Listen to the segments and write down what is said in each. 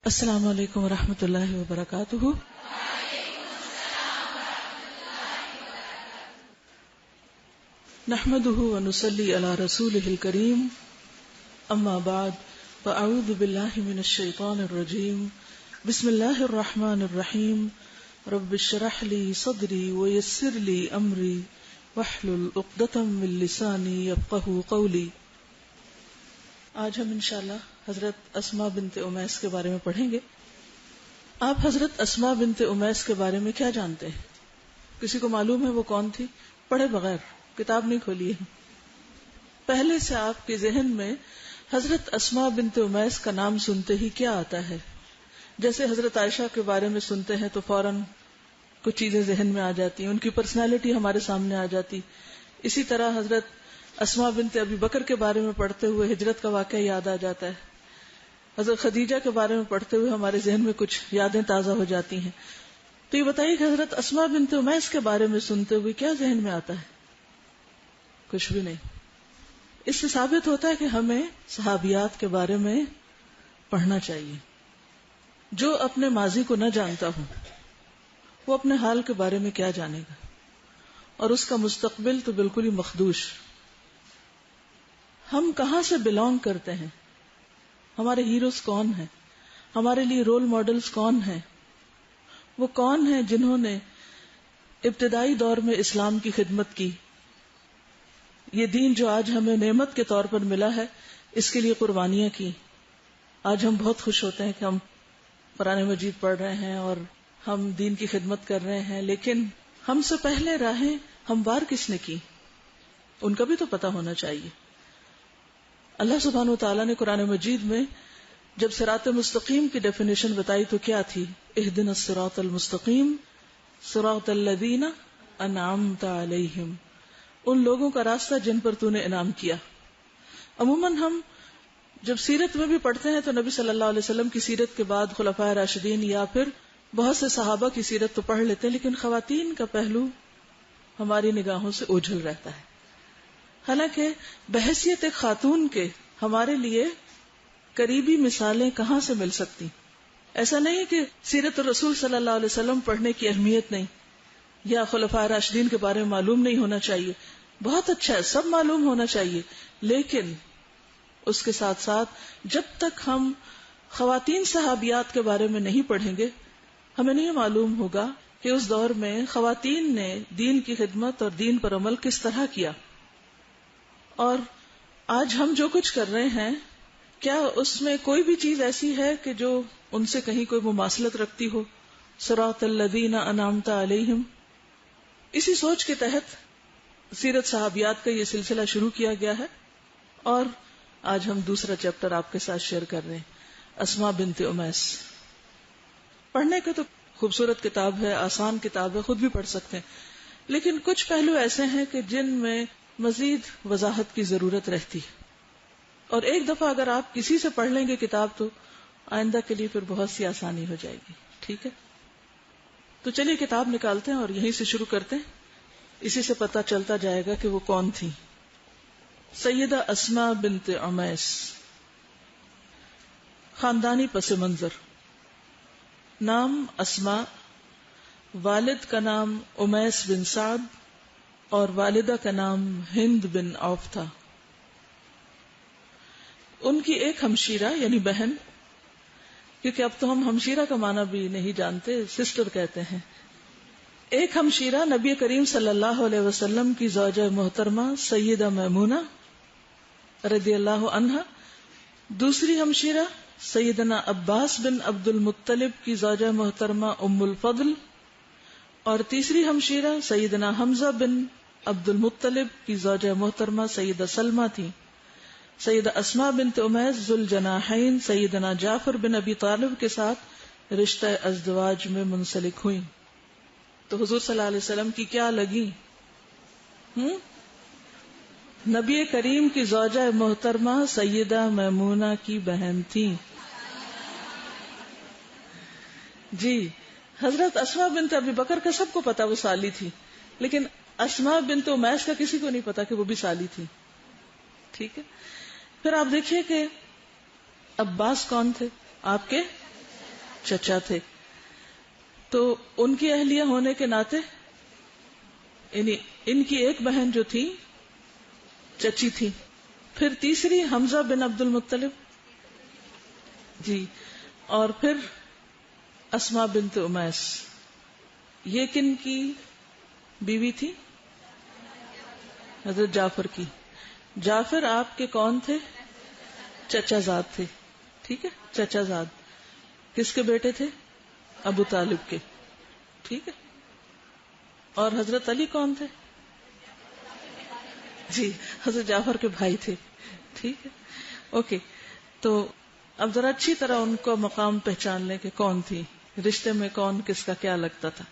السلام علیکم ورحمۃ اللہ وبرکاتہ۔ نحمده ونصلي على رسوله الكريم، اما بعد فاعوذ باللہ من الشیطان الرجیم، بسم اللہ الرحمن الرحیم، رب اشرح لي صدری ويسر لي امری واحلل عقدۃ من لسانی یفقهوا قولی۔ آج ہم انشاءاللہ حضرت اسماء بنت امیس کے بارے میں پڑھیں گے۔ آپ حضرت اسماء بنت امیس کے بارے میں کیا جانتے ہیں؟ کسی کو معلوم ہے وہ کون تھی؟ پڑھے بغیر کتاب نہیں کھولی ہے۔ پہلے سے آپ کے ذہن میں حضرت اسماء بنت امیس کا نام سنتے ہی کیا آتا ہے؟ جیسے حضرت عائشہ کے بارے میں سنتے ہیں تو فوراً کچھ چیزیں ذہن میں آ جاتی ہیں، ان کی پرسنالٹی ہمارے سامنے آ جاتی۔ اسی طرح حضرت اسماء بنت ابی بکر کے بارے میں پڑھتے ہوئے ہجرت کا واقعہ یاد آ جاتا ہے۔ حضرت خدیجہ کے بارے میں پڑھتے ہوئے ہمارے ذہن میں کچھ یادیں تازہ ہو جاتی ہیں۔ تو یہ بتائیے کہ حضرت اسماء بنت امیس کے بارے میں سنتے ہوئے کیا ذہن میں آتا ہے؟ کچھ بھی نہیں۔ اس سے ثابت ہوتا ہے کہ ہمیں صحابیات کے بارے میں پڑھنا چاہیے۔ جو اپنے ماضی کو نہ جانتا ہو وہ اپنے حال کے بارے میں کیا جانے گا، اور اس کا مستقبل تو بالکل ہی مخدوش۔ ہم کہاں سے بلونگ کرتے ہیں، ہمارے ہیروز کون ہیں، ہمارے لیے رول ماڈلز کون ہیں، وہ کون ہیں جنہوں نے ابتدائی دور میں اسلام کی خدمت کی، یہ دین جو آج ہمیں نعمت کے طور پر ملا ہے اس کے لیے قربانیاں کی۔ آج ہم بہت خوش ہوتے ہیں کہ ہم قرآن مجید پڑھ رہے ہیں اور ہم دین کی خدمت کر رہے ہیں، لیکن ہم سے پہلے راہیں ہموار کس نے کی، ان کا بھی تو پتہ ہونا چاہیے۔ اللہ سبحانہ وتعالیٰ نے قرآن مجید میں جب صراط مستقیم کی ڈیفینیشن بتائی تو کیا تھی؟ اہدنا الصراط المستقیم صراط الذین انعمت علیہم، ان لوگوں کا راستہ جن پر تو نے انعام کیا۔ عموماً ہم جب سیرت میں بھی پڑھتے ہیں تو نبی صلی اللہ علیہ وسلم کی سیرت کے بعد خلفائے راشدین یا پھر بہت سے صحابہ کی سیرت تو پڑھ لیتے ہیں، لیکن خواتین کا پہلو ہماری نگاہوں سے اوجھل رہتا ہے۔ حالانکہ بحیثیت ایک خاتون کے ہمارے لیے قریبی مثالیں کہاں سے مل سکتی؟ ایسا نہیں کہ سیرت الرسول صلی اللہ علیہ وسلم پڑھنے کی اہمیت نہیں، یا خلفائے راشدین کے بارے میں معلوم نہیں ہونا چاہیے، بہت اچھا ہے، سب معلوم ہونا چاہیے، لیکن اس کے ساتھ ساتھ جب تک ہم خواتین صحابیات کے بارے میں نہیں پڑھیں گے ہمیں نہیں معلوم ہوگا کہ اس دور میں خواتین نے دین کی خدمت اور دین پر عمل کس طرح کیا۔ اور آج ہم جو کچھ کر رہے ہیں کیا اس میں کوئی بھی چیز ایسی ہے کہ جو ان سے کہیں کوئی مماثلت رکھتی ہو؟ صراط الذین انعمت علیہم، اسی سوچ کے تحت سیرت صحابیات کا یہ سلسلہ شروع کیا گیا ہے، اور آج ہم دوسرا چیپٹر آپ کے ساتھ شیئر کر رہے ہیں، اسماء بنت امیس۔ پڑھنے کا تو خوبصورت کتاب ہے، آسان کتاب ہے، خود بھی پڑھ سکتے ہیں، لیکن کچھ پہلو ایسے ہیں کہ جن میں مزید وضاحت کی ضرورت رہتی ہے، اور ایک دفعہ اگر آپ کسی سے پڑھ لیں گے کتاب تو آئندہ کے لیے پھر بہت سی آسانی ہو جائے گی۔ ٹھیک ہے، تو چلیے کتاب نکالتے ہیں اور یہیں سے شروع کرتے ہیں، اسی سے پتہ چلتا جائے گا کہ وہ کون تھی۔ سیدہ اسماء بنت امیس، خاندانی پس منظر۔ نام اسماء، والد کا نام امیس بن سعد اور والدہ کا نام ہند بن عوف تھا۔ ان کی ایک ہمشیرہ یعنی بہن، کیونکہ اب تو ہم ہمشیرہ کا معنی بھی نہیں جانتے، سسٹر کہتے ہیں، ایک ہمشیرہ نبی کریم صلی اللہ علیہ وسلم کی زوجہ محترمہ سیدہ میمونہ رضی اللہ عنہا، دوسری ہمشیرہ سیدنا عباس بن عبد المطلب کی زوجہ محترمہ ام الفضل، اور تیسری ہمشیرہ سیدنا حمزہ بن عبد المطلب کی زوجہ محترمہ سیدہ سلمہ تھی۔ سیدہ اسماء بنت امیس ذو الجناحین سیدنا جعفر بن ابی طالب کے ساتھ رشتہ ازدواج میں منسلک ہوئیں۔ تو حضور صلی اللہ علیہ وسلم کی کیا لگی؟ نبی کریم کی زوجہ محترمہ سیدہ میمونہ کی بہن تھی۔ جی، حضرت اسماء بنت ابی بکر کا سب کو پتا وہ سالی تھی، لیکن اسماء بنت امیس کا کسی کو نہیں پتا کہ وہ بھی سالی تھی۔ ٹھیک ہے، پھر آپ دیکھیے کہ عباس کون تھے؟ آپ کے چچا تھے. تو ان کی اہلیہ ہونے کے ناطے یعنی ان کی ایک بہن جو تھی چچی تھی. پھر تیسری حمزہ بن عبد المطلب جی، اور پھر اسماء بنت امیس. یہ کن کی بیوی تھی؟ حضرت جعفر کی. جعفر آپ کے کون تھے؟ چچا زاد تھے. ٹھیک ہے، چچا زاد. کس کے بیٹے تھے؟ ابو طالب کے. ٹھیک ہے. اور حضرت علی کون تھے؟ جی، حضرت جعفر کے بھائی تھے. ٹھیک ہے، اوکے. تو اب ذرا اچھی طرح ان کو مقام پہچان لیں کہ کون تھی، رشتے میں کون کس کا کیا لگتا تھا.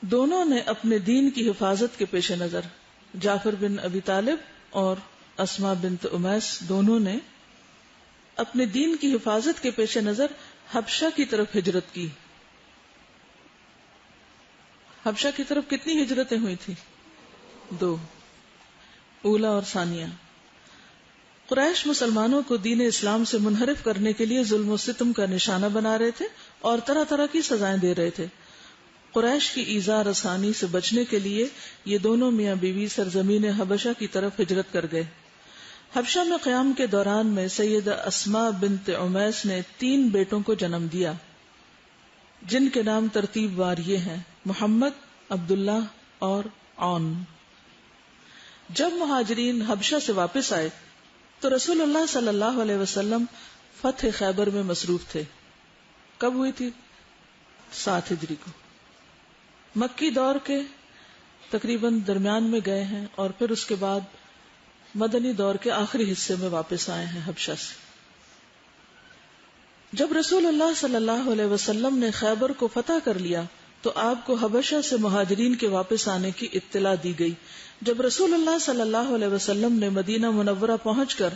دونوں نے اپنے دین کی حفاظت کے پیش نظر، جعفر بن ابی طالب اور اسماء بنت امیس دونوں نے اپنے دین کی حفاظت کے پیش نظر حبشہ کی طرف ہجرت کی. حبشہ کی طرف کتنی ہجرتیں ہوئی تھی؟ 2، اولا اور ثانیہ. قریش مسلمانوں کو دین اسلام سے منحرف کرنے کے لیے ظلم و ستم کا نشانہ بنا رہے تھے اور طرح طرح کی سزائیں دے رہے تھے. قریش کی ایذا رسانی سے بچنے کے لیے یہ دونوں میاں بیوی سرزمین حبشہ کی طرف ہجرت کر گئے. حبشہ میں قیام کے دوران میں سیدہ اسماء بنت امیس نے 3 بیٹوں کو جنم دیا، جن کے نام ترتیب وار یہ ہیں: محمد، عبداللہ اور عون. جب مہاجرین حبشہ سے واپس آئے تو رسول اللہ صلی اللہ علیہ وسلم فتح خیبر میں مصروف تھے. کب ہوئی تھی؟ 7 ہجری کو. مکی دور کے تقریباً درمیان میں گئے ہیں اور پھر اس کے بعد مدنی دور کے آخری حصے میں واپس آئے ہیں حبشہ سے. جب رسول اللہ صلی اللہ علیہ وسلم نے خیبر کو فتح کر لیا تو آپ کو حبشہ سے مہاجرین کے واپس آنے کی اطلاع دی گئی. جب رسول اللہ صلی اللہ علیہ وسلم نے مدینہ منورہ پہنچ کر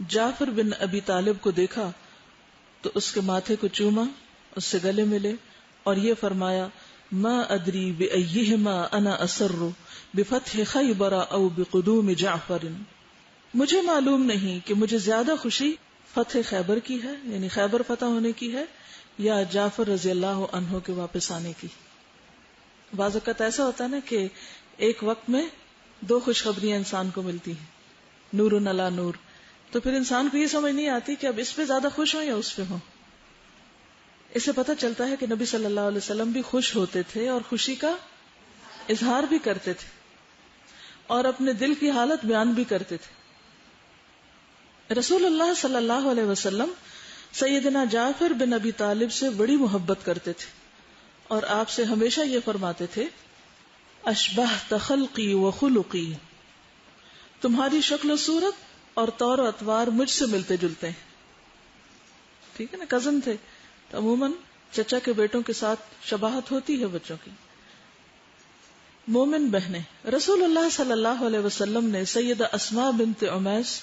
جعفر بن ابی طالب کو دیکھا تو اس کے ماتھے کو چوما، اس سے گلے ملے اور یہ فرمایا: ما ادری بأیہما انا اسر بفتح خیبر او بقدوم جعفر. مجھے معلوم نہیں کہ مجھے زیادہ خوشی فتح خیبر کی ہے، یعنی خیبر فتح ہونے کی ہے، یا جعفر رضی اللہ عنہ کے واپس آنے کی. بعض اوقات ایسا ہوتا ہے نا کہ ایک وقت میں 2 خوشخبریاں انسان کو ملتی ہیں، نور علی نور. تو پھر انسان کو یہ سمجھ نہیں آتی کہ اب اس پہ زیادہ خوش ہوں یا اس پہ ہوں. اس سے پتہ چلتا ہے کہ نبی صلی اللہ علیہ وسلم بھی خوش ہوتے تھے اور خوشی کا اظہار بھی کرتے تھے اور اپنے دل کی حالت بیان بھی کرتے تھے. رسول اللہ صلی اللہ علیہ وسلم سیدنا جعفر بن ابی طالب سے بڑی محبت کرتے تھے اور آپ سے ہمیشہ یہ فرماتے تھے: اشبہت خلقی و خلقی، تمہاری شکل و صورت اور طور و اطوار مجھ سے ملتے جلتے ہیں. ٹھیک ہے نا، کزن تھے تو عموماً چچا کے بیٹوں کے ساتھ شباہت ہوتی ہے بچوں کی. مومن بہنیں، رسول اللہ صلی اللہ علیہ وسلم نے سیدہ اسماء بنت امیس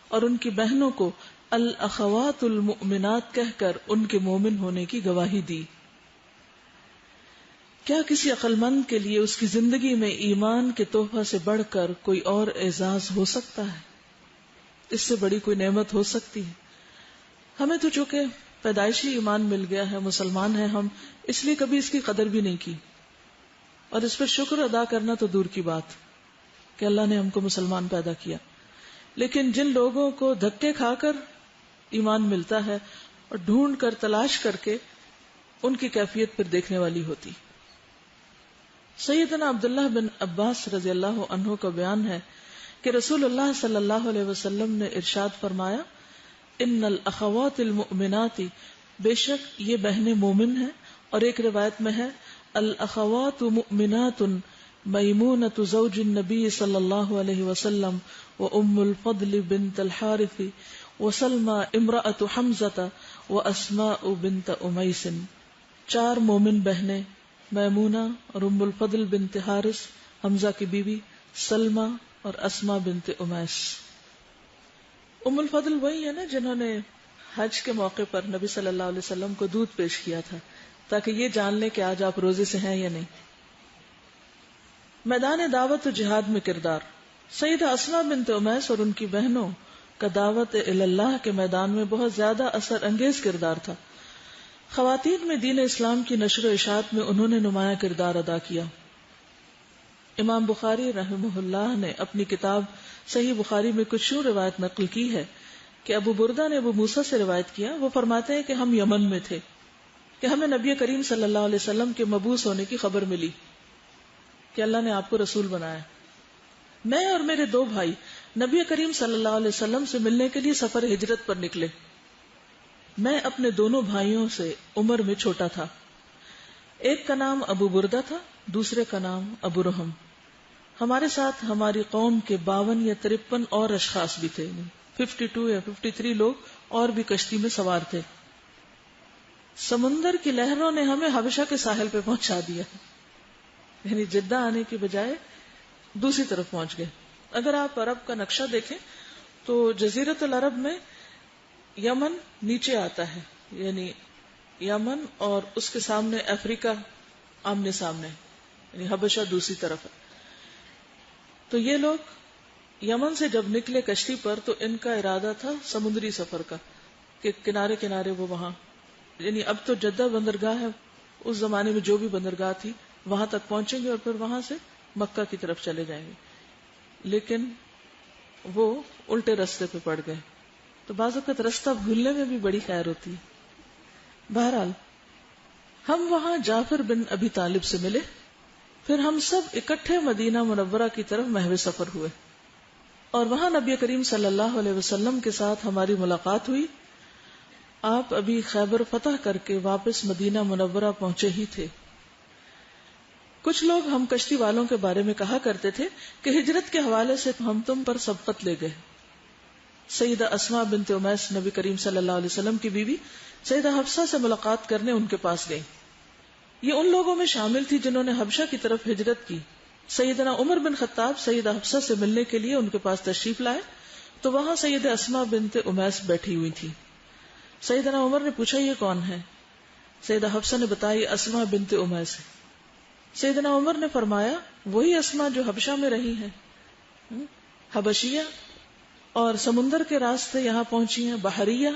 اور ان کی بہنوں کو الاخوات المؤمنات کہہ کر ان کے مومن ہونے کی گواہی دی. کیا کسی عقل مند کے لیے اس کی زندگی میں ایمان کے تحفہ سے بڑھ کر کوئی اور اعزاز ہو سکتا ہے؟ اس سے بڑی کوئی نعمت ہو سکتی ہے؟ ہمیں تو چونکہ پیدائشی ایمان مل گیا ہے، مسلمان ہیں ہم، اس لیے کبھی اس کی قدر بھی نہیں کی اور اس پر شکر ادا کرنا تو دور کی بات کہ اللہ نے ہم کو مسلمان پیدا کیا. لیکن جن لوگوں کو دھکے کھا کر ایمان ملتا ہے اور ڈھونڈ کر تلاش کر کے، ان کی کیفیت پھر دیکھنے والی ہوتی. سیدنا عبداللہ بن عباس رضی اللہ عنہ کا بیان ہے کہ رسول اللہ صلی اللہ علیہ وسلم نے ارشاد فرمایا: ان الاخوات المؤمنات، بے شک یہ بہنیں مومن ہیں. اور ایک روایت میں ہے: الاخوات مؤمنات میمونۃ زوج النبی صلی اللہ علیہ وسلم و ام الفضل بنت الحارث و سلمى امرأة حمزة و اسماء بنت امیس. 4 مومن بہنیں، میمونہ اور ام الفضل بنت حارث، حمزہ کی بیوی، سلمہ اور اسماء بنت امیس. ام الفضل وہی ہے نا جنہوں نے حج کے موقع پر نبی صلی اللہ علیہ وسلم کو دودھ پیش کیا تھا تاکہ یہ جان لیں کہ آج آپ روزے سے ہیں یا نہیں. میدان دعوت و جہاد میں کردار. سیدہ اسماء بنت امیس اور ان کی بہنوں کا دعوت اللہ کے میدان میں بہت زیادہ اثر انگیز کردار تھا. خواتین میں دین اسلام کی نشر و اشاعت میں انہوں نے نمایاں کردار ادا کیا. امام بخاری رحمہ اللہ نے اپنی کتاب صحیح بخاری میں کچھ یوں روایت نقل کی ہے کہ ابو بردہ نے ابو موسیٰ سے روایت کیا. وہ فرماتے ہیں کہ ہم یمن میں تھے کہ ہمیں نبی کریم صلی اللہ علیہ وسلم کے مبعوث ہونے کی خبر ملی کہ اللہ نے آپ کو رسول بنایا. میں اور میرے 2 بھائی نبی کریم صلی اللہ علیہ وسلم سے ملنے کے لیے سفر ہجرت پر نکلے. میں اپنے دونوں بھائیوں سے عمر میں چھوٹا تھا. ایک کا نام ابو بردہ تھا, دوسرے کا نام ابو رحم. ہمارے ساتھ ہماری قوم کے 52 یا 53 اور اشخاص بھی تھے, 52 یا 53 لوگ اور بھی کشتی میں سوار تھے. سمندر کی لہروں نے ہمیں حبشہ کے ساحل پہ پہنچا دیا, یعنی جدہ آنے کی بجائے دوسری طرف پہنچ گئے. اگر آپ عرب کا نقشہ دیکھیں تو جزیرت العرب میں یمن نیچے آتا ہے, یعنی یمن اور اس کے سامنے افریقہ آمنے سامنے, یعنی حبشہ دوسری طرف ہے. تو یہ لوگ یمن سے جب نکلے کشتی پر تو ان کا ارادہ تھا سمندری سفر کا, کہ کنارے کنارے وہ وہاں, یعنی اب تو جدہ بندرگاہ ہے, اس زمانے میں جو بھی بندرگاہ تھی وہاں تک پہنچیں گے اور پھر وہاں سے مکہ کی طرف چلے جائیں گے. لیکن وہ الٹے رستے پہ پڑ گئے, تو بعض اوقات رستہ بھولنے میں بھی بڑی خیر ہوتی ہے. بہرحال ہم وہاں جعفر بن ابی طالب سے ملے, پھر ہم سب اکٹھے مدینہ منورہ کی طرف محو سفر ہوئے, اور وہاں نبی کریم صلی اللہ علیہ وسلم کے ساتھ ہماری ملاقات ہوئی. آپ ابھی خیبر فتح کر کے واپس مدینہ منورہ پہنچے ہی تھے. کچھ لوگ ہم کشتی والوں کے بارے میں کہا کرتے تھے کہ ہجرت کے حوالے سے ہم تم پر سبقت لے گئے. سیدہ اسماء بنت امیس نبی کریم صلی اللہ علیہ وسلم کی بیوی سیدہ حفصہ سے ملاقات کرنے ان کے پاس گئی. یہ ان لوگوں میں شامل تھی جنہوں نے حبشہ کی طرف ہجرت کی. سیدنا عمر بن خطاب سیدہ حفصہ سے ملنے کے لیے ان کے پاس تشریف لائے تو وہاں سیدہ اسماء بنت امیس بیٹھی ہوئی تھی. سیدنا عمر نے پوچھا یہ کون ہے؟ سیدہ حفصہ نے بتایا اسماء بنت امیس ہے. سیدنا عمر نے فرمایا وہی اسماء جو حبشہ میں رہی ہیں, حبشیہ, اور سمندر کے راستے یہاں پہنچی ہیں, بحریہ.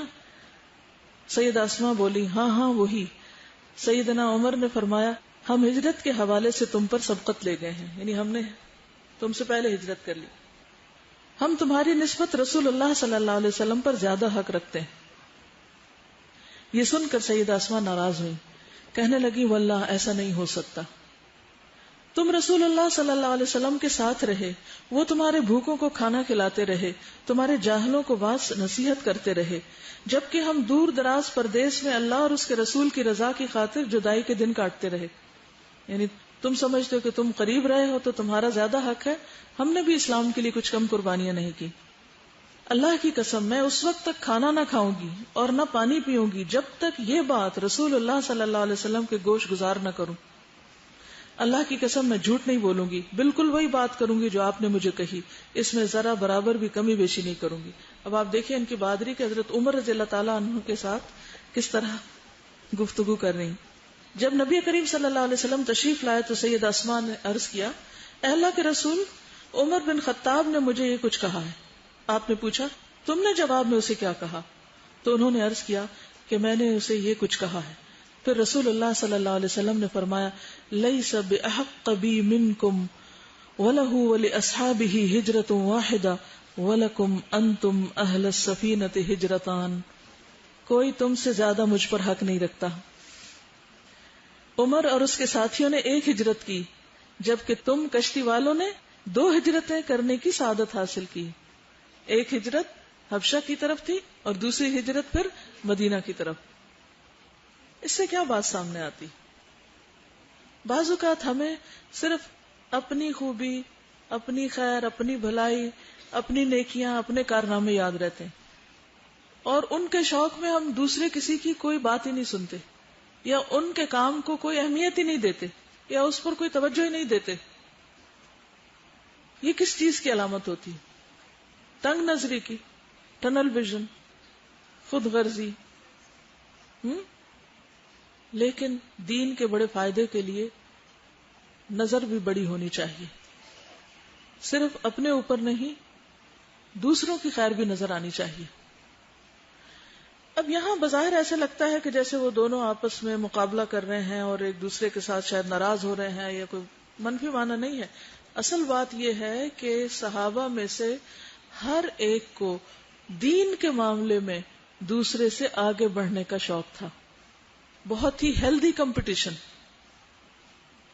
سیدہ اسماء بولی ہاں ہاں وہی. سیدنا عمر نے فرمایا ہم ہجرت کے حوالے سے تم پر سبقت لے گئے ہیں, یعنی ہم نے تم سے پہلے ہجرت کر لی. ہم تمہاری نسبت رسول اللہ صلی اللہ علیہ وسلم پر زیادہ حق رکھتے ہیں. یہ سن کر سیدہ اسماء ناراض ہوئی, کہنے لگی واللہ ایسا نہیں ہو سکتا. تم رسول اللہ صلی اللہ علیہ وسلم کے ساتھ رہے, وہ تمہارے بھوکوں کو کھانا کھلاتے رہے, تمہارے جاہلوں کو واعظ نصیحت کرتے رہے, جبکہ ہم دور دراز پردیس میں اللہ اور اس کے رسول کی رضا کی خاطر جدائی کے دن کاٹتے رہے. یعنی تم سمجھتے ہو کہ تم قریب رہے ہو تو تمہارا زیادہ حق ہے, ہم نے بھی اسلام کے لیے کچھ کم قربانیاں نہیں کی. اللہ کی قسم میں اس وقت تک کھانا نہ کھاؤں گی اور نہ پانی پیوں گی جب تک یہ بات رسول اللہ صلی اللہ علیہ وسلم کے گوش گزار نہ کروں. اللہ کی قسم میں جھوٹ نہیں بولوں گی, بالکل وہی بات کروں گی جو آپ نے مجھے کہی, اس میں ذرا برابر بھی کمی بیشی نہیں کروں گی. اب آپ دیکھیں ان کی بہادری کہ حضرت عمر رضی اللہ تعالیٰ عنہ کے ساتھ کس طرح گفتگو کر رہی. جب نبی کریم صلی اللہ علیہ وسلم تشریف لائے تو سیدہ اسماء نے عرض کیا اے اللہ کے رسول, عمر بن خطاب نے مجھے یہ کچھ کہا ہے. آپ نے پوچھا تم نے جواب میں اسے کیا کہا؟ تو انہوں نے عرض کیا کہ میں نے اسے یہ کچھ کہا ہے. پھر رسول اللہ صلی اللہ علیہ وسلم نے فرمایا لیس بأحق بی منکم وَلَهُ وَلِأَصْحَابِهِ هِجْرَةٌ وَاحِدَةٌ وَلَكُمْ أَنْتُمْ أَهْلَ السَّفِينَةِ هِجْرَتَانِ. کوئی تم سے زیادہ مجھ پر حق نہیں رکھتا. عمر اور اس کے ساتھیوں نے ایک ہجرت کی جبکہ تم کشتی والوں نے 2 ہجرتیں کرنے کی سعادت حاصل کی. ایک ہجرت حبشہ کی طرف تھی اور دوسری ہجرت پھر مدینہ کی طرف. اس سے کیا بات سامنے آتی؟ بعض اوقات ہمیں صرف اپنی خوبی, اپنی خیر, اپنی بھلائی, اپنی نیکیاں, اپنے کارنامے یاد رہتے ہیں, اور ان کے شوق میں ہم دوسرے کسی کی کوئی بات ہی نہیں سنتے, یا ان کے کام کو کوئی اہمیت ہی نہیں دیتے, یا اس پر کوئی توجہ ہی نہیں دیتے. یہ کس چیز کی علامت ہوتی؟ تنگ نظری کی, ٹنل ویژن, خود غرضی. لیکن دین کے بڑے فائدے کے لیے نظر بھی بڑی ہونی چاہیے, صرف اپنے اوپر نہیں دوسروں کی خیر بھی نظر آنی چاہیے. اب یہاں بظاہر ایسے لگتا ہے کہ جیسے وہ دونوں آپس میں مقابلہ کر رہے ہیں اور ایک دوسرے کے ساتھ شاید ناراض ہو رہے ہیں، یا کوئی منفی معنی نہیں ہے. اصل بات یہ ہے کہ صحابہ میں سے ہر ایک کو دین کے معاملے میں دوسرے سے آگے بڑھنے کا شوق تھا. بہت ہی ہیلدی کمپٹیشن،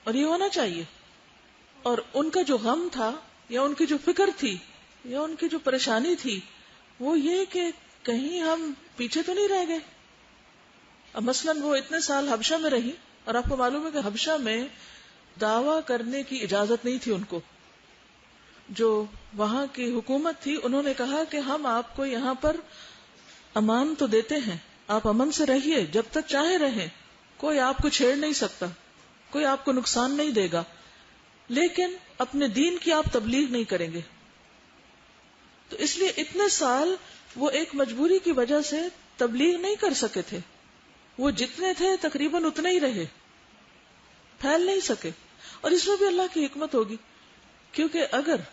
اور یہ ہونا چاہیے. اور ان کا جو غم تھا یا ان کی جو فکر تھی یا ان کی جو پریشانی تھی وہ یہ کہ کہیں ہم پیچھے تو نہیں رہ گئے. اب مثلاً وہ اتنے سال حبشہ میں رہی، اور آپ کو معلوم ہے کہ حبشہ میں دعویٰ کرنے کی اجازت نہیں تھی ان کو. جو وہاں کی حکومت تھی انہوں نے کہا کہ ہم آپ کو یہاں پر امان تو دیتے ہیں، آپ امن سے رہیے، جب تک چاہے رہیں، کوئی آپ کو چھیڑ نہیں سکتا، کوئی آپ کو نقصان نہیں دے گا، لیکن اپنے دین کی آپ تبلیغ نہیں کریں گے. تو اس لیے اتنے سال وہ ایک مجبوری کی وجہ سے تبلیغ نہیں کر سکے تھے. وہ جتنے تھے تقریباً اتنے ہی رہے، پھیل نہیں سکے. اور اس میں بھی اللہ کی حکمت ہوگی، کیونکہ اگر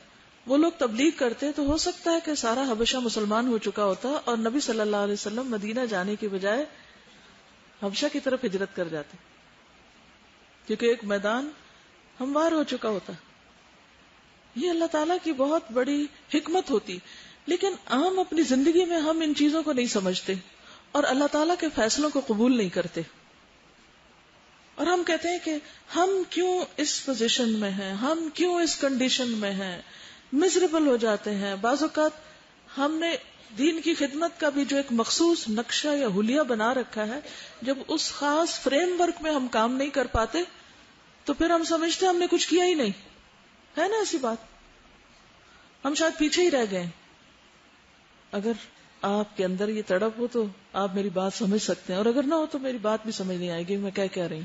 وہ لوگ تبلیغ کرتے تو ہو سکتا ہے کہ سارا حبشہ مسلمان ہو چکا ہوتا اور نبی صلی اللہ علیہ وسلم مدینہ جانے کی بجائے حبشہ کی طرف ہجرت کر جاتے، کیونکہ ایک میدان ہموار ہو چکا ہوتا. یہ اللہ تعالیٰ کی بہت بڑی حکمت ہوتی. لیکن عام اپنی زندگی میں ہم ان چیزوں کو نہیں سمجھتے اور اللہ تعالیٰ کے فیصلوں کو قبول نہیں کرتے، اور ہم کہتے ہیں کہ ہم کیوں اس پوزیشن میں ہیں، ہم کیوں اس کنڈیشن میں ہیں، مزریبل ہو جاتے ہیں. بعض اوقات ہم نے دین کی خدمت کا بھی جو ایک مخصوص نقشہ یا حلیہ بنا رکھا ہے، جب اس خاص فریم ورک میں ہم کام نہیں کر پاتے تو پھر ہم سمجھتے ہم نے کچھ کیا ہی نہیں. ہے نا ایسی بات؟ ہم شاید پیچھے ہی رہ گئے. اگر آپ کے اندر یہ تڑپ ہو تو آپ میری بات سمجھ سکتے ہیں، اور اگر نہ ہو تو میری بات بھی سمجھ نہیں آئے گی میں کیا کہہ رہی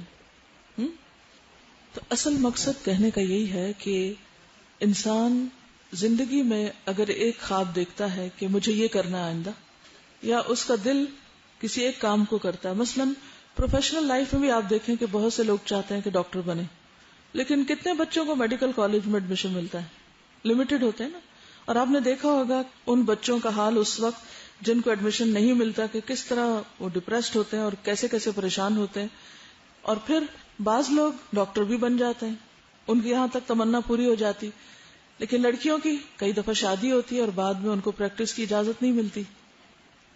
ہوں. تو اصل مقصد کہنے کا یہی ہے کہ انسان زندگی میں اگر ایک خواب دیکھتا ہے کہ مجھے یہ کرنا ہے آئندہ، یا اس کا دل کسی ایک کام کو کرتا ہے. مثلاً پروفیشنل لائف میں بھی آپ دیکھیں کہ بہت سے لوگ چاہتے ہیں کہ ڈاکٹر بنے، لیکن کتنے بچوں کو میڈیکل کالج میں ایڈمیشن ملتا ہے؟ لمیٹڈ ہوتے ہیں نا. اور آپ نے دیکھا ہوگا ان بچوں کا حال اس وقت جن کو ایڈمیشن نہیں ملتا کہ کس طرح وہ ڈپریسڈ ہوتے ہیں اور کیسے کیسے پریشان ہوتے ہیں. اور پھر بعض لوگ ڈاکٹر بھی بن جاتے ہیں، ان کی یہاں تک تمنا پوری ہو جاتی. لیکن لڑکیوں کی کئی دفعہ شادی ہوتی ہے اور بعد میں ان کو پریکٹس کی اجازت نہیں ملتی،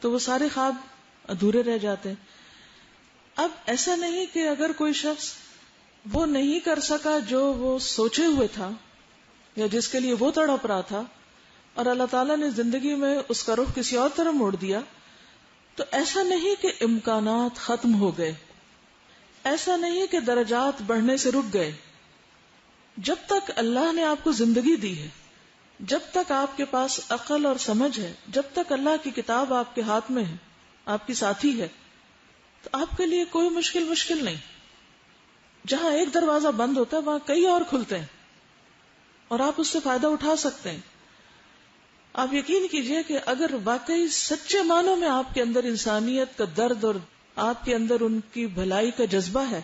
تو وہ سارے خواب ادھورے رہ جاتے ہیں. اب ایسا نہیں کہ اگر کوئی شخص وہ نہیں کر سکا جو وہ سوچے ہوئے تھا یا جس کے لیے وہ تڑپ رہا تھا، اور اللہ تعالیٰ نے زندگی میں اس کا رخ کسی اور طرف موڑ دیا، تو ایسا نہیں کہ امکانات ختم ہو گئے، ایسا نہیں کہ درجات بڑھنے سے رک گئے. جب تک اللہ نے آپ کو زندگی دی ہے، جب تک آپ کے پاس عقل اور سمجھ ہے، جب تک اللہ کی کتاب آپ کے ہاتھ میں ہے، آپ کی ساتھی ہے، تو آپ کے لیے کوئی مشکل نہیں. جہاں ایک دروازہ بند ہوتا ہے وہاں کئی اور کھلتے ہیں اور آپ اس سے فائدہ اٹھا سکتے ہیں. آپ یقین کیجئے کہ اگر واقعی سچے معنوں میں آپ کے اندر انسانیت کا درد اور آپ کے اندر ان کی بھلائی کا جذبہ ہے،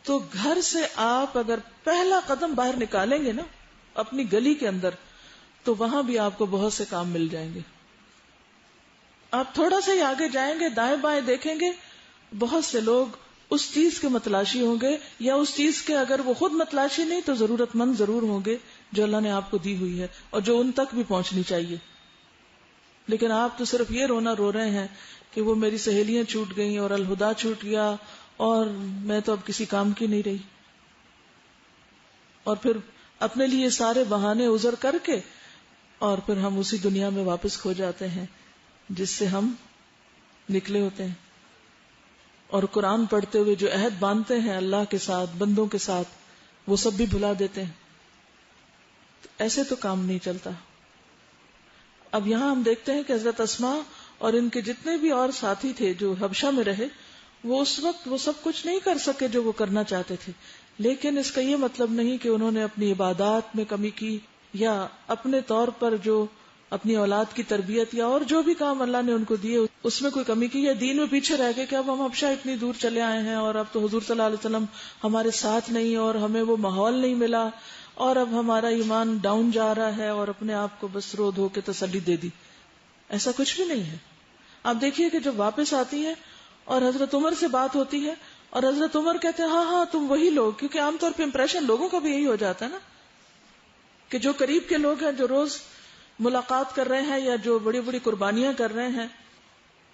تو گھر سے آپ اگر پہلا قدم باہر نکالیں گے نا اپنی گلی کے اندر، تو وہاں بھی آپ کو بہت سے کام مل جائیں گے. آپ تھوڑا سا ہی آگے جائیں گے، دائیں بائیں دیکھیں گے، بہت سے لوگ اس چیز کے متلاشی ہوں گے، یا اس چیز کے اگر وہ خود متلاشی نہیں تو ضرورت مند ضرور ہوں گے جو اللہ نے آپ کو دی ہوئی ہے اور جو ان تک بھی پہنچنی چاہیے. لیکن آپ تو صرف یہ رونا رو رہے ہیں کہ وہ میری سہیلیاں چھوٹ گئیں اور الہدا چھوٹ گیا اور میں تو اب کسی کام کی نہیں رہی. اور پھر اپنے لیے سارے بہانے عذر کر کے اور پھر ہم اسی دنیا میں واپس کھو جاتے ہیں جس سے ہم نکلے ہوتے ہیں. اور قرآن پڑھتے ہوئے جو عہد باندھتے ہیں اللہ کے ساتھ، بندوں کے ساتھ، وہ سب بھی بھلا دیتے ہیں. تو ایسے تو کام نہیں چلتا. اب یہاں ہم دیکھتے ہیں کہ حضرت اسماء اور ان کے جتنے بھی اور ساتھی تھے جو حبشہ میں رہے، وہ اس وقت وہ سب کچھ نہیں کر سکے جو وہ کرنا چاہتے تھے. لیکن اس کا یہ مطلب نہیں کہ انہوں نے اپنی عبادات میں کمی کی یا اپنے طور پر جو اپنی اولاد کی تربیت یا اور جو بھی کام اللہ نے ان کو دیے اس میں کوئی کمی کی، یا دین میں پیچھے رہ گئے کہ اب ہم حبشہ اتنی دور چلے آئے ہیں اور اب تو حضور صلی اللہ علیہ وسلم ہمارے ساتھ نہیں اور ہمیں وہ ماحول نہیں ملا اور اب ہمارا ایمان ڈاؤن جا رہا ہے اور اپنے آپ کو بس رو دھو کے تسلی دے دی. ایسا کچھ بھی نہیں ہے. آپ دیکھیے کہ جب واپس آتی ہے اور حضرت عمر سے بات ہوتی ہے اور حضرت عمر کہتے ہیں ہاں تم وہی لوگ, کیونکہ عام طور پہ امپریشن لوگوں کا بھی یہی ہو جاتا ہے نا کہ جو قریب کے لوگ ہیں, جو روز ملاقات کر رہے ہیں یا جو بڑی بڑی قربانیاں کر رہے ہیں,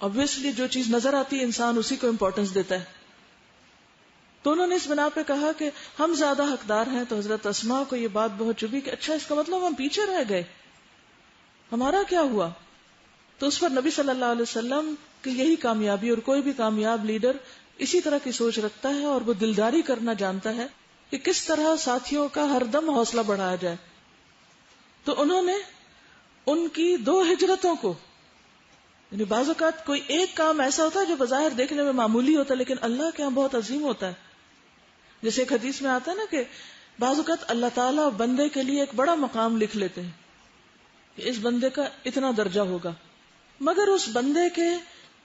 obviously جو چیز نظر آتی ہے انسان اسی کو امپورٹنس دیتا ہے. تو انہوں نے اس بنا پہ کہا کہ ہم زیادہ حقدار ہیں. تو حضرت اسماء کو یہ بات بہت چبھی کہ اچھا اس کا مطلب ہم پیچھے رہ گئے, ہمارا کیا ہوا؟ تو اس پر نبی صلی اللہ علیہ وسلم کی یہی کامیابی, اور کوئی بھی کامیاب لیڈر اسی طرح کی سوچ رکھتا ہے اور وہ دلداری کرنا جانتا ہے کہ کس طرح ساتھیوں کا ہر دم حوصلہ بڑھایا جائے. تو انہوں نے ان کی 2 ہجرتوں کو, یعنی بعض اوقات کوئی ایک کام ایسا ہوتا ہے جو بظاہر دیکھنے میں معمولی ہوتا ہے لیکن اللہ کے یہاں بہت عظیم ہوتا ہے. جیسے ایک حدیث میں آتا ہے نا کہ بعض اوقات اللہ تعالیٰ بندے کے لیے ایک بڑا مقام لکھ لیتے ہیں کہ اس بندے کا اتنا درجہ ہوگا, مگر اس بندے کے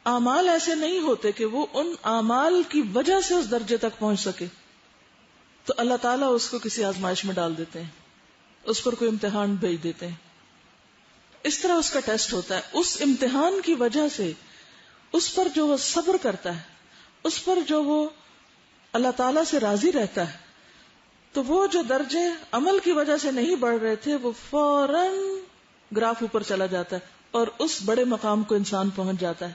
اعمال ایسے نہیں ہوتے کہ وہ ان اعمال کی وجہ سے اس درجے تک پہنچ سکے. تو اللہ تعالیٰ اس کو کسی آزمائش میں ڈال دیتے ہیں, اس پر کوئی امتحان بھیج دیتے ہیں. اس طرح اس کا ٹیسٹ ہوتا ہے. اس امتحان کی وجہ سے اس پر جو وہ صبر کرتا ہے, اس پر جو وہ اللہ تعالیٰ سے راضی رہتا ہے, تو وہ جو درجے عمل کی وجہ سے نہیں بڑھ رہے تھے وہ فوراً گراف اوپر چلا جاتا ہے اور اس بڑے مقام کو انسان پہنچ جاتا ہے.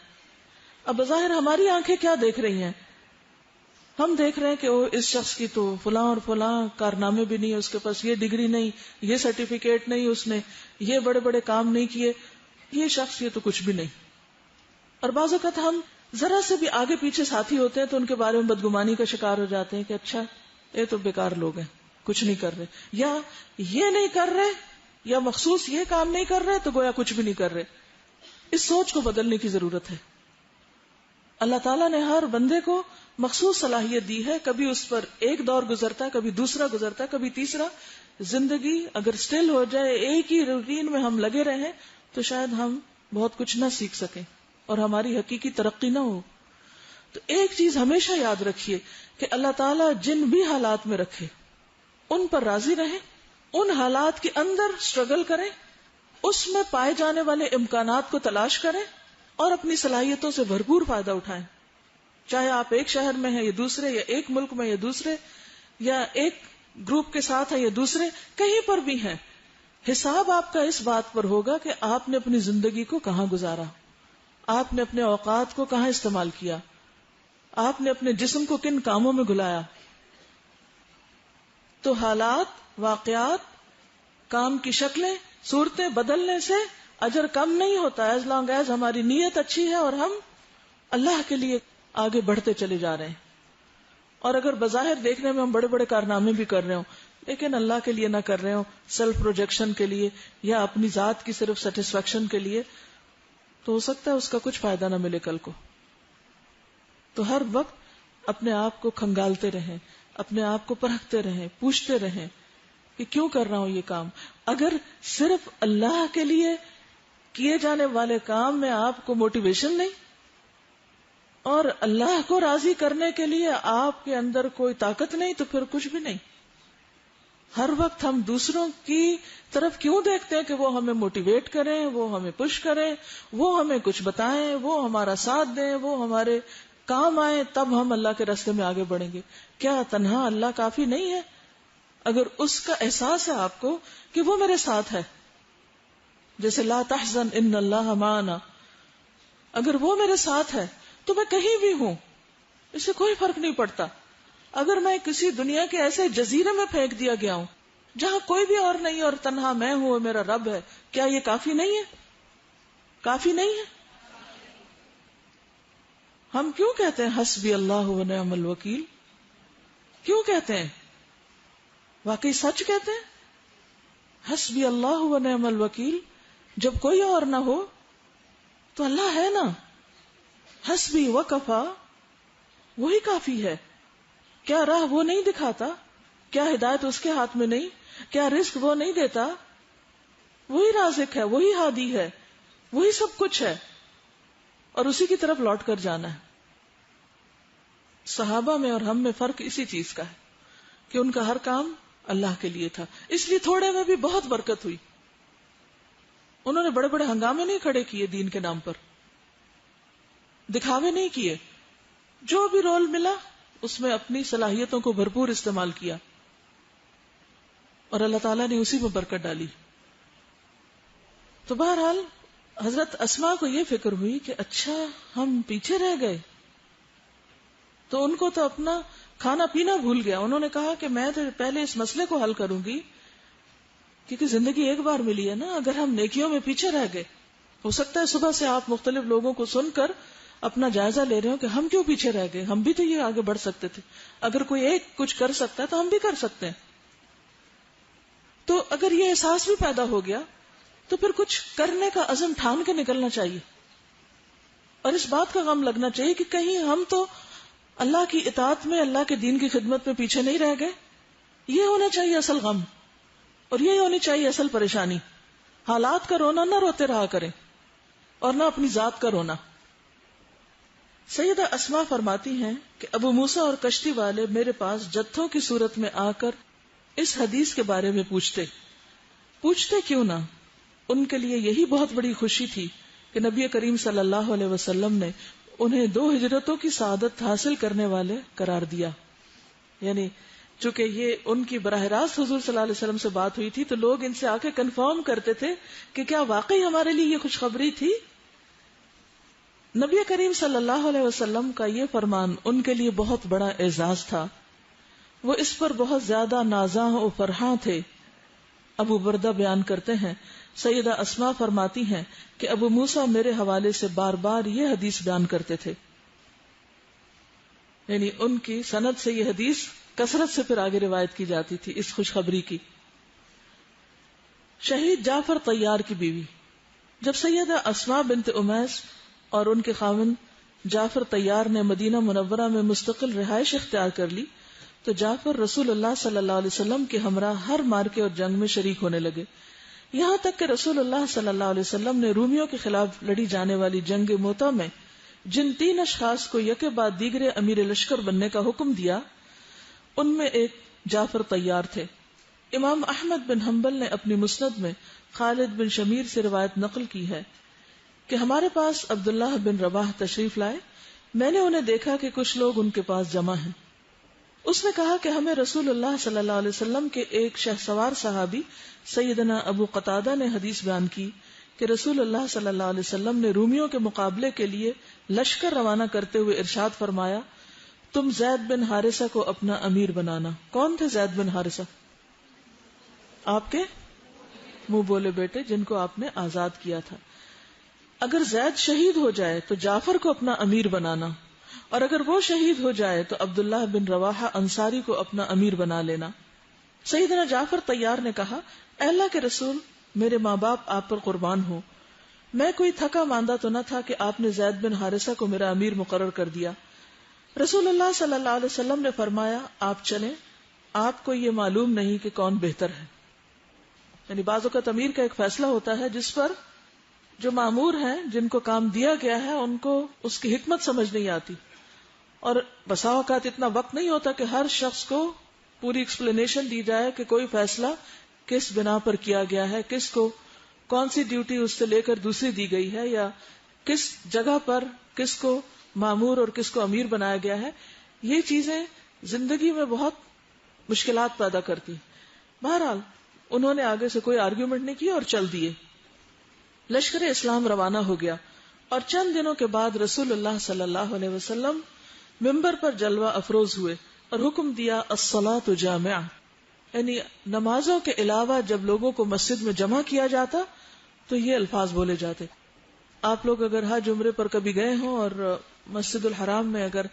اب بظاہر ہماری آنکھیں کیا دیکھ رہی ہیں؟ ہم دیکھ رہے ہیں کہ اس شخص کی تو فلاں اور فلاں کارنامے بھی نہیں, اس کے پاس یہ ڈگری نہیں, یہ سرٹیفکیٹ نہیں, اس نے یہ بڑے بڑے کام نہیں کیے, یہ شخص یہ تو کچھ بھی نہیں. اور بعض اوقات ہم ذرا سے بھی آگے پیچھے ساتھی ہوتے ہیں تو ان کے بارے میں بدگمانی کا شکار ہو جاتے ہیں کہ اچھا یہ تو بیکار لوگ ہیں, کچھ نہیں کر رہے, یا یہ نہیں کر رہے, یا مخصوص یہ کام نہیں کر رہے تو گویا کچھ بھی نہیں کر رہے. اس سوچ کو بدلنے کی ضرورت ہے. اللہ تعالیٰ نے ہر بندے کو مخصوص صلاحیت دی ہے. کبھی اس پر ایک دور گزرتا ہے, کبھی دوسرا گزرتا ہے, کبھی تیسرا. زندگی اگر سٹل ہو جائے, ایک ہی روٹین میں ہم لگے رہیں تو شاید ہم بہت کچھ نہ سیکھ سکیں اور ہماری حقیقی ترقی نہ ہو. تو ایک چیز ہمیشہ یاد رکھیے کہ اللہ تعالیٰ جن بھی حالات میں رکھے ان پر راضی رہیں, ان حالات کے اندر سٹرگل کریں, اس میں پائے جانے والے امکانات کو تلاش کریں اور اپنی صلاحیتوں سے بھرپور فائدہ اٹھائیں. چاہے آپ ایک شہر میں ہیں یا دوسرے, یا ایک ملک میں یا دوسرے, یا ایک گروپ کے ساتھ ہیں یا دوسرے, کہیں پر بھی ہیں, حساب آپ کا اس بات پر ہوگا کہ آپ نے اپنی زندگی کو کہاں گزارا, آپ نے اپنے اوقات کو کہاں استعمال کیا, آپ نے اپنے جسم کو کن کاموں میں گلایا. تو حالات, واقعات, کام کی شکلیں, صورتیں بدلنے سے اجر کم نہیں ہوتا, ایز لانگ ایز ہماری نیت اچھی ہے اور ہم اللہ کے لیے آگے بڑھتے چلے جا رہے ہیں. اور اگر بظاہر دیکھنے میں ہم بڑے بڑے کارنامے بھی کر رہے ہوں لیکن اللہ کے لیے نہ کر رہے ہوں, سیلف پروجیکشن کے لیے یا اپنی ذات کی صرف سیٹسفیکشن کے لیے, تو ہو سکتا ہے اس کا کچھ فائدہ نہ ملے کل کو. تو ہر وقت اپنے آپ کو کھنگالتے رہیں, اپنے آپ کو پرکھتے رہیں, پوچھتے رہیں کہ کیوں کر رہا ہوں یہ کام. اگر صرف اللہ کے لیے کیے جانے والے کام میں آپ کو موٹیویشن نہیں اور اللہ کو راضی کرنے کے لیے آپ کے اندر کوئی طاقت نہیں تو پھر کچھ بھی نہیں. ہر وقت ہم دوسروں کی طرف کیوں دیکھتے ہیں کہ وہ ہمیں موٹیویٹ کریں, وہ ہمیں پش کریں, وہ ہمیں کچھ بتائیں, وہ ہمارا ساتھ دیں, وہ ہمارے کام آئے, تب ہم اللہ کے راستے میں آگے بڑھیں گے. کیا تنہا اللہ کافی نہیں ہے؟ اگر اس کا احساس ہے آپ کو کہ وہ میرے ساتھ ہے, جیسے لا تحزن ان اللہ معنا, اگر وہ میرے ساتھ ہے تو میں کہیں بھی ہوں, اس سے کوئی فرق نہیں پڑتا. اگر میں کسی دنیا کے ایسے جزیرے میں پھینک دیا گیا ہوں جہاں کوئی بھی اور نہیں اور تنہا میں ہوں اور میرا رب ہے, کیا یہ کافی نہیں ہے؟ کافی نہیں ہے. ہم کیوں کہتے ہیں حسبی اللہ و نعم الوکیل؟ کیوں کہتے ہیں؟ واقعی سچ کہتے ہیں حسبی اللہ و نعم الوکیل. جب کوئی اور نہ ہو تو اللہ ہے نا, حسبی وکفا, وہی کافی ہے. کیا راہ وہ نہیں دکھاتا؟ کیا ہدایت اس کے ہاتھ میں نہیں؟ کیا رزق وہ نہیں دیتا؟ وہی رازق ہے, وہی ہادی ہے, وہی سب کچھ ہے, اور اسی کی طرف لوٹ کر جانا ہے. صحابہ میں اور ہم میں فرق اسی چیز کا ہے کہ ان کا ہر کام اللہ کے لیے تھا، اس لیے تھوڑے میں بھی بہت برکت ہوئی. انہوں نے بڑے بڑے ہنگامے نہیں کھڑے کیے دین کے نام پر، دکھاوے نہیں کیے، جو بھی رول ملا اس میں اپنی صلاحیتوں کو بھرپور استعمال کیا اور اللہ تعالیٰ نے اسی میں برکت ڈالی. تو بہرحال حضرت اسماء کو یہ فکر ہوئی کہ اچھا ہم پیچھے رہ گئے، تو ان کو تو اپنا کھانا پینا بھول گیا. انہوں نے کہا کہ میں تو پہلے اس مسئلے کو حل کروں گی، کیونکہ زندگی ایک بار ملی ہے نا. اگر ہم نیکیوں میں پیچھے رہ گئے، ہو سکتا ہے صبح سے آپ مختلف لوگوں کو سن کر اپنا جائزہ لے رہے ہو کہ ہم کیوں پیچھے رہ گئے، ہم بھی تو یہ آگے بڑھ سکتے تھے. اگر کوئی ایک کچھ کر سکتا ہے تو ہم بھی کر سکتے ہیں. تو اگر یہ احساس بھی پیدا ہو گیا تو پھر کچھ کرنے کا عزم ٹھان کے نکلنا چاہیے، اور اس بات کا غم لگنا چاہیے کہ کہیں ہم تو اللہ کی اطاعت میں، اللہ کے دین کی خدمت میں پیچھے نہیں رہ گئے. یہ ہونا چاہیے اصل غم، اور یہ ہونی چاہیے اصل پریشانی. حالات کا رونا نہ روتے رہا کریں، اور نہ اپنی ذات کا رونا. سیدہ اسماء فرماتی ہیں کہ ابو موسیٰ اور کشتی والے میرے پاس جتھوں کی صورت میں آ کر اس حدیث کے بارے میں پوچھتے کیوں نہ؟ ان کے لیے یہی بہت بڑی خوشی تھی کہ نبی کریم صلی اللہ علیہ وسلم نے انہیں 2 ہجرتوں کی سعادت حاصل کرنے والے قرار دیا. یعنی چونکہ یہ ان کی براہ راست حضور صلی اللہ علیہ وسلم سے بات ہوئی تھی، تو لوگ ان سے آ کے کنفرم کرتے تھے کہ کیا واقعی ہمارے لیے یہ خوشخبری تھی. نبی کریم صلی اللہ علیہ وسلم کا یہ فرمان ان کے لیے بہت بڑا اعزاز تھا. وہ اس پر بہت زیادہ نازاں و فرحاں تھے. ابو بردہ بیان کرتے ہیں، سیدہ اسماء فرماتی ہیں کہ ابو موسیٰ میرے حوالے سے بار بار یہ حدیث بیان کرتے تھے. یعنی ان کی سند سے یہ حدیث کثرت سے پھر آگے روایت کی جاتی تھی اس خوشخبری کی. شہید جعفر طیار کی بیوی، جب سیدہ اسماء بنت امیس اور ان کے خاوند جعفر طیار نے مدینہ منورہ میں مستقل رہائش اختیار کر لی، تو جعفر رسول اللہ صلی اللہ علیہ وسلم کے ہمراہ ہر مارکے اور جنگ میں شریک ہونے لگے. یہاں تک کہ رسول اللہ صلی اللہ علیہ وسلم نے رومیوں کے خلاف لڑی جانے والی جنگ موتا میں جن 3 اشخاص کو یکے بعد دیگرے امیر لشکر بننے کا حکم دیا، ان میں ایک جعفر طیار تھے. امام احمد بن حنبل نے اپنی مسند میں خالد بن شمیر سے روایت نقل کی ہے کہ ہمارے پاس عبداللہ بن رواح تشریف لائے. میں نے انہیں دیکھا کہ کچھ لوگ ان کے پاس جمع ہیں. اس نے کہا کہ ہمیں رسول اللہ صلی اللہ علیہ وسلم کے ایک شہسوار صحابی سیدنا ابو قتادہ نے حدیث بیان کی کہ رسول اللہ صلی اللہ علیہ وسلم نے رومیوں کے مقابلے کے لیے لشکر روانہ کرتے ہوئے ارشاد فرمایا، تم زید بن حارثہ کو اپنا امیر بنانا. کون تھے زید بن حارثہ؟ آپ کے منہ بولے بیٹے جن کو آپ نے آزاد کیا تھا. اگر زید شہید ہو جائے تو جعفر کو اپنا امیر بنانا، اور اگر وہ شہید ہو جائے تو عبداللہ بن رواحہ انصاری کو اپنا امیر بنا لینا. سیدنا جعفر طیار نے کہا، اے اللہ کے رسول، میرے ماں باپ آپ پر قربان ہو. میں کوئی تھکا ماندہ تو نہ تھا کہ آپ نے زید بن حارثہ کو میرا امیر مقرر کر دیا. رسول اللہ صلی اللہ علیہ وسلم نے فرمایا، آپ چلیں، آپ کو یہ معلوم نہیں کہ کون بہتر ہے. یعنی بعض اوقات امیر کا ایک فیصلہ ہوتا ہے جس پر جو مامور ہیں، جن کو کام دیا گیا ہے، ان کو اس کی حکمت سمجھ نہیں آتی، اور بسا اوقات اتنا وقت نہیں ہوتا کہ ہر شخص کو پوری ایکسپلینیشن دی جائے کہ کوئی فیصلہ کس بنا پر کیا گیا ہے، کس کو کون سی ڈیوٹی اس سے لے کر دوسری دی گئی ہے، یا کس جگہ پر کس کو مامور اور کس کو امیر بنایا گیا ہے. یہ چیزیں زندگی میں بہت مشکلات پیدا کرتی. بہرحال انہوں نے آگے سے کوئی آرگیومنٹ نہیں کی اور چل دیے. لشکر اسلام روانہ ہو گیا، اور چند دنوں کے بعد رسول اللہ صلی اللہ علیہ وسلم منبر پر جلوہ افروز ہوئے اور حکم دیا، الصلاۃ جامعہ. یعنی نمازوں کے علاوہ جب لوگوں کو مسجد میں جمع کیا جاتا تو یہ الفاظ بولے جاتے. آپ لوگ اگر حج عمرے پر کبھی گئے ہوں اور مسجد الحرام میں اگر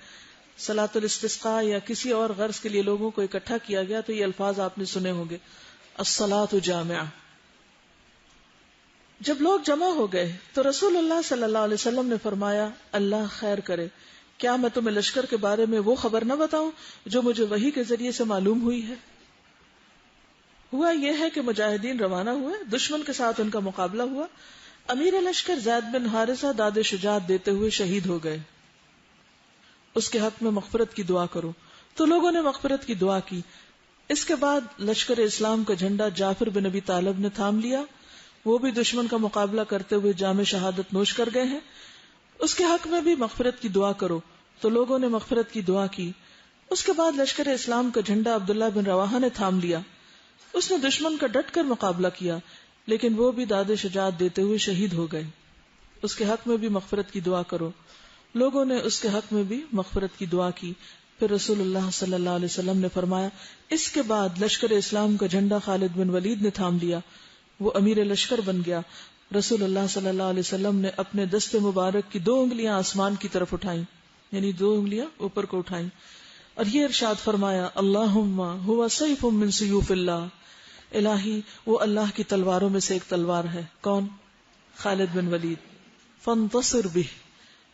صلاۃ الاستسقاء یا کسی اور غرض کے لیے لوگوں کو اکٹھا کیا گیا تو یہ الفاظ آپ نے سنے ہوں گے، الصلاۃ جامعہ. جب لوگ جمع ہو گئے تو رسول اللہ صلی اللہ علیہ وسلم نے فرمایا، اللہ خیر کرے، کیا میں تمہیں لشکر کے بارے میں وہ خبر نہ بتاؤں جو مجھے وحی کے ذریعے سے معلوم ہوئی ہے؟ ہوا یہ ہے کہ مجاہدین روانہ ہوئے، دشمن کے ساتھ ان کا مقابلہ ہوا. امیر لشکر زید بن حارثہ داد شجاعت دیتے ہوئے شہید ہو گئے. اس کے حق میں مغفرت کی دعا کرو. تو لوگوں نے مغفرت کی دعا کی. اس کے بعد لشکر اسلام کا جھنڈا جعفر بن ابی طالب نے تھام لیا. وہ بھی دشمن کا مقابلہ کرتے ہوئے جام شہادت نوش کر گئے ہیں. اس کے حق میں بھی مغفرت کی دعا کرو. تو لوگوں نے مغفرت کی دعا کی. اس کے بعد لشکر اسلام کا جھنڈا عبداللہ بن رواحہ نے تھام لیا. اس نے دشمن کا ڈٹ کر مقابلہ کیا، لیکن وہ بھی داد شجاعت دیتے ہوئے شہید ہو گئے. اس کے حق میں بھی مغفرت کی دعا کرو. لوگوں نے اس کے حق میں بھی مغفرت کی دعا کی. پھر رسول اللہ صلی اللہ علیہ وسلم نے فرمایا، اس کے بعد لشکر اسلام کا جھنڈا خالد بن ولید نے تھام لیا. وہ امیر لشکر بن گیا. رسول اللہ صلی اللہ علیہ وسلم نے اپنے دست مبارک کی 2 انگلیاں آسمان کی طرف اٹھائیں، یعنی 2 انگلیاں اوپر کو اٹھائیں، اور یہ ارشاد فرمایا، اللہم ہوا سیف من سیوف اللہ، الہی وہ اللہ کی تلواروں میں سے ایک تلوار ہے. کون؟ خالد بن ولید. فانتصر بہ،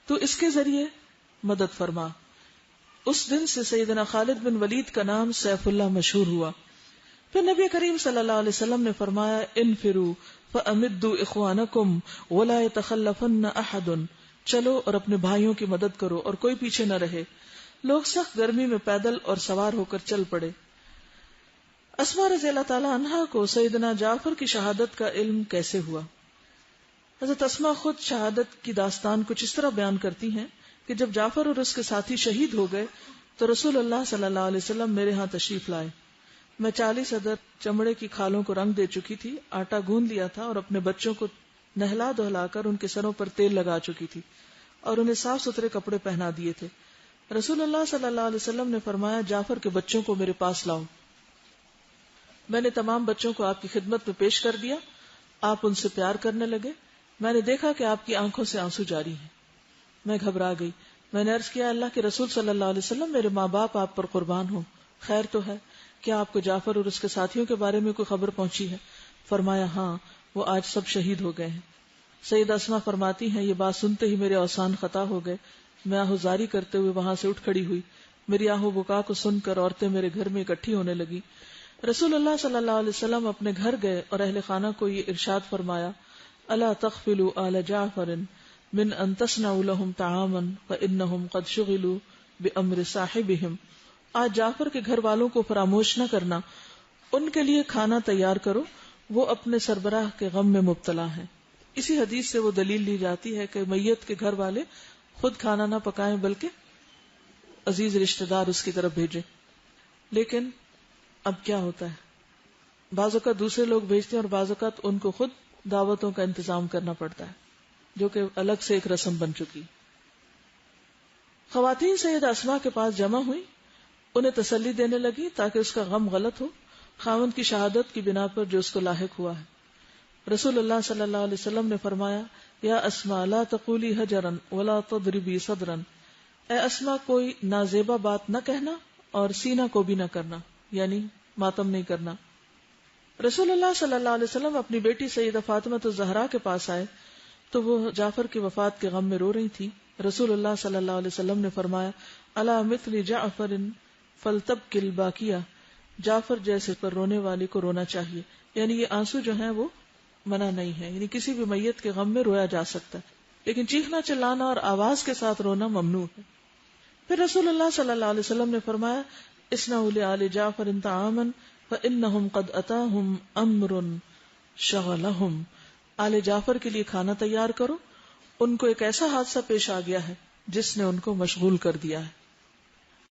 تو اس کے ذریعے مدد فرما. اس دن سے سیدنا خالد بن ولید کا نام سیف اللہ مشہور ہوا. پھر نبی کریم صلی اللہ علیہ وسلم نے فرمایا، انفروا فامدوا اخوانکم ولا يتخلفن احد، چلو اور اپنے بھائیوں کی مدد کرو اور کوئی پیچھے نہ رہے. لوگ سخت گرمی میں پیدل اور سوار ہو کر چل پڑے. اسماء رضی اللہ تعالی عنہا کو سیدنا جعفر کی شہادت کا علم کیسے ہوا؟ حضرت اسماء خود شہادت کی داستان کچھ اس طرح بیان کرتی ہیں کہ جب جعفر اور اس کے ساتھی شہید ہو گئے تو رسول اللہ صلی اللہ علیہ وسلم میرے ہاں تشریف لائے. میں 40 عدد چمڑے کی کھالوں کو رنگ دے چکی تھی، آٹا گوندھ لیا تھا اور اپنے بچوں کو نہلا دہلا کر ان کے سروں پر تیل لگا چکی تھی اور انہیں صاف ستھرے کپڑے پہنا دیے تھے. رسول اللہ صلی اللہ علیہ وسلم نے فرمایا، جعفر کے بچوں کو میرے پاس لاؤ. میں نے تمام بچوں کو آپ کی خدمت میں پیش کر دیا. آپ ان سے پیار کرنے لگے. میں نے دیکھا کہ آپ کی آنکھوں سے آنسو جاری ہیں. میں گھبرا گئی. میں نے عرض کیا، اللہ کے رسول صلی اللہ علیہ وسلم، میرے ماں باپ آپ پر قربان ہوں، خیر تو ہے؟ کیا آپ کو جعفر اور اس کے ساتھیوں کے بارے میں کوئی خبر پہنچی ہے؟ فرمایا، ہاں، وہ آج سب شہید ہو گئے ہیں. سید اسماء فرماتی ہیں، یہ بات سنتے ہی میرے اوسان خطا ہو گئے. میں آہوزاری کرتے ہوئے وہاں سے اٹھ کھڑی ہوئی. میری آہو بکا کو سن کر عورتیں میرے گھر میں اکٹھی ہونے لگی. رسول اللہ صلی اللہ علیہ وسلم اپنے گھر گئے اور اہل خانہ کو یہ ارشاد فرمایا، الا تغفلوا آل جعفر من ان تصنعوا لهم طعاما فانهم قد شغلوا بامر صاحبهم. آج جعفر کے گھر والوں کو فراموش نہ کرنا، ان کے لیے کھانا تیار کرو، وہ اپنے سربراہ کے غم میں مبتلا ہیں. اسی حدیث سے وہ دلیل لی جاتی ہے کہ میت کے گھر والے خود کھانا نہ پکائیں بلکہ عزیز رشتہ دار اس کی طرف بھیجیں. لیکن اب کیا ہوتا ہے، بعض اوقات دوسرے لوگ بھیجتے ہیں اور بعض اوقات ان کو خود دعوتوں کا انتظام کرنا پڑتا ہے، جو کہ الگ سے ایک رسم بن چکی. خواتین سید اسماء کے پاس جمع ہوئی، انہیں تسلی دینے لگی تاکہ اس کا غم غلط ہو خاوند کی شہادت کی بنا پر جو اس کو لاحق ہوا ہے. رسول اللہ صلی اللہ علیہ وسلم نے فرمایا، یا اسماء لا تقولی حجرا ولا تضربی صدرا، اے اسماء کوئی نازیبا بات نہ کہنا اور سینہ کو بھی نہ کرنا، یعنی ماتم نہیں کرنا. رسول اللہ صلی اللہ علیہ وسلم اپنی بیٹی سیدہ فاطمہ الزہرا کے پاس آئے تو وہ جعفر کی وفات کے غم میں رو رہی تھی. رسول اللہ صلی اللہ علیہ وسلم نے فرمایا، الا مثل جعفر فلتبکی الباکیہ، جعفر جیسے پر رونے والی کو رونا چاہیے. یعنی یہ آنسو جو ہیں وہ منع نہیں ہے، یعنی کسی بھی میت کے غم میں رویا جا سکتا ہے، لیکن چیخنا چلانا اور آواز کے ساتھ رونا ممنوع ہے. پھر رسول اللہ صلی اللہ علیہ وسلم نے فرمایا، اصنعوا لآل جعفر طعاما فإنهم قد أتاهم امر شغلهم، آل جعفر کے لیے کھانا تیار کرو، ان کو ایک ایسا حادثہ پیش آ گیا ہے جس نے ان کو مشغول کر دیا ہے.